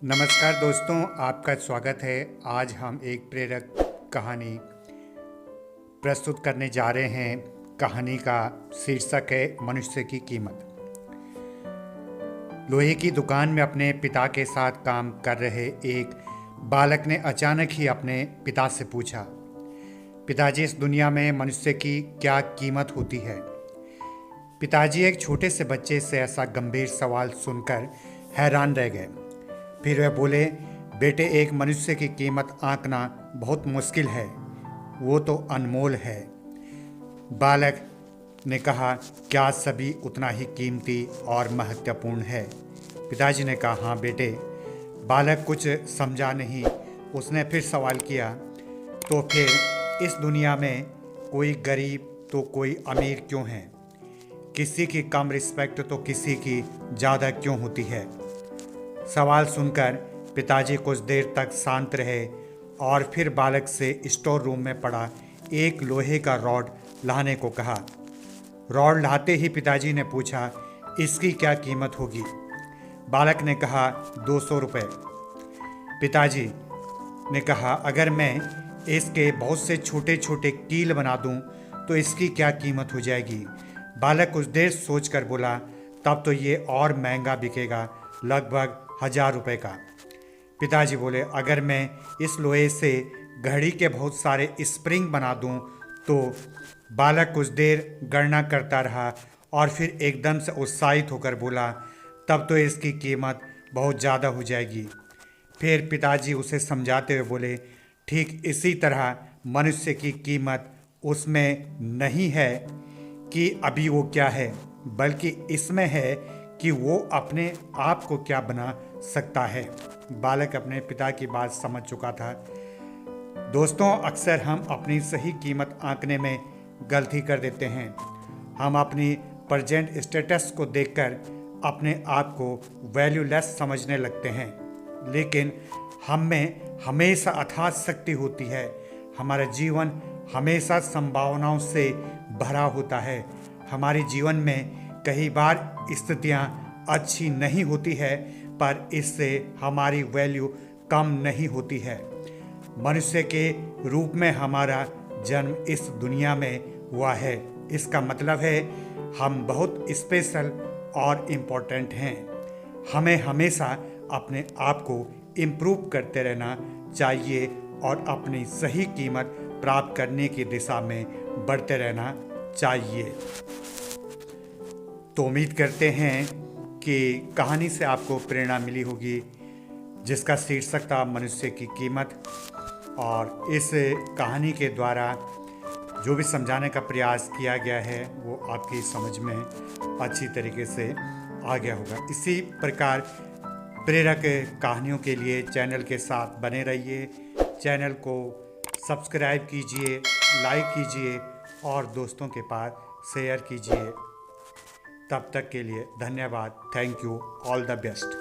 नमस्कार दोस्तों, आपका स्वागत है। आज हम एक प्रेरक कहानी प्रस्तुत करने जा रहे हैं। कहानी का शीर्षक है मनुष्य की कीमत। लोहे की दुकान में अपने पिता के साथ काम कर रहे एक बालक ने अचानक ही अपने पिता से पूछा, पिताजी, इस दुनिया में मनुष्य की क्या कीमत होती है? पिताजी एक छोटे से बच्चे से ऐसा गंभीर सवाल सुनकर हैरान रह गए। फिर वे बोले, बेटे, एक मनुष्य की कीमत आंकना बहुत मुश्किल है, वो तो अनमोल है। बालक ने कहा, क्या सभी उतना ही कीमती और महत्वपूर्ण है? पिताजी ने कहा, हाँ बेटे। बालक कुछ समझा नहीं। उसने फिर सवाल किया, तो फिर इस दुनिया में कोई गरीब तो कोई अमीर क्यों है? किसी की कम रिस्पेक्ट तो किसी की ज़्यादा क्यों होती है? सवाल सुनकर पिताजी कुछ देर तक शांत रहे और फिर बालक से स्टोर रूम में पड़ा एक लोहे का रॉड लाने को कहा। रॉड लाते ही पिताजी ने पूछा, इसकी क्या कीमत होगी? बालक ने कहा, 200 रुपये। पिताजी ने कहा, अगर मैं इसके बहुत से छोटे छोटे कील बना दूं तो इसकी क्या कीमत हो जाएगी? बालक कुछ देर सोचकर बोला, तब तो ये और महंगा बिकेगा, लगभग 1000 रुपये का। पिताजी बोले, अगर मैं इस लोहे से घड़ी के बहुत सारे स्प्रिंग बना दूं तो? बालक कुछ देर गणना करता रहा और फिर एकदम से उत्साहित होकर बोला, तब तो इसकी कीमत बहुत ज़्यादा हो जाएगी। फिर पिताजी उसे समझाते हुए बोले, ठीक इसी तरह मनुष्य की कीमत उसमें नहीं है कि अभी वो क्या है, बल्कि इसमें है कि वो अपने आप को क्या बना सकता है। बालक अपने पिता की बात समझ चुका था। दोस्तों, अक्सर हम अपनी सही कीमत आंकने में गलती कर देते हैं। हम अपनी प्रेजेंट स्टेटस को देखकर अपने आप को वैल्यूलेस समझने लगते हैं, लेकिन हम में हमेशा अथाह शक्ति होती है। हमारा जीवन हमेशा संभावनाओं से भरा होता है। हमारे जीवन में कई बार स्थितियाँ अच्छी नहीं होती है, पर इससे हमारी वैल्यू कम नहीं होती है। मनुष्य के रूप में हमारा जन्म इस दुनिया में हुआ है। इसका मतलब है हम बहुत स्पेशल और इम्पोर्टेंट हैं। हमें हमेशा अपने आप को इम्प्रूव करते रहना चाहिए और अपनी सही कीमत प्राप्त करने की दिशा में बढ़ते रहना चाहिए। तो उम्मीद करते हैं कि कहानी से आपको प्रेरणा मिली होगी, जिसका शीर्षक था मनुष्य की कीमत। और इस कहानी के द्वारा जो भी समझाने का प्रयास किया गया है वो आपकी समझ में अच्छी तरीके से आ गया होगा। इसी प्रकार प्रेरक कहानियों के लिए चैनल के साथ बने रहिए। चैनल को सब्सक्राइब कीजिए, लाइक कीजिए और दोस्तों के पास शेयर कीजिए। तब तक के लिए धन्यवाद। Thank you. All the best.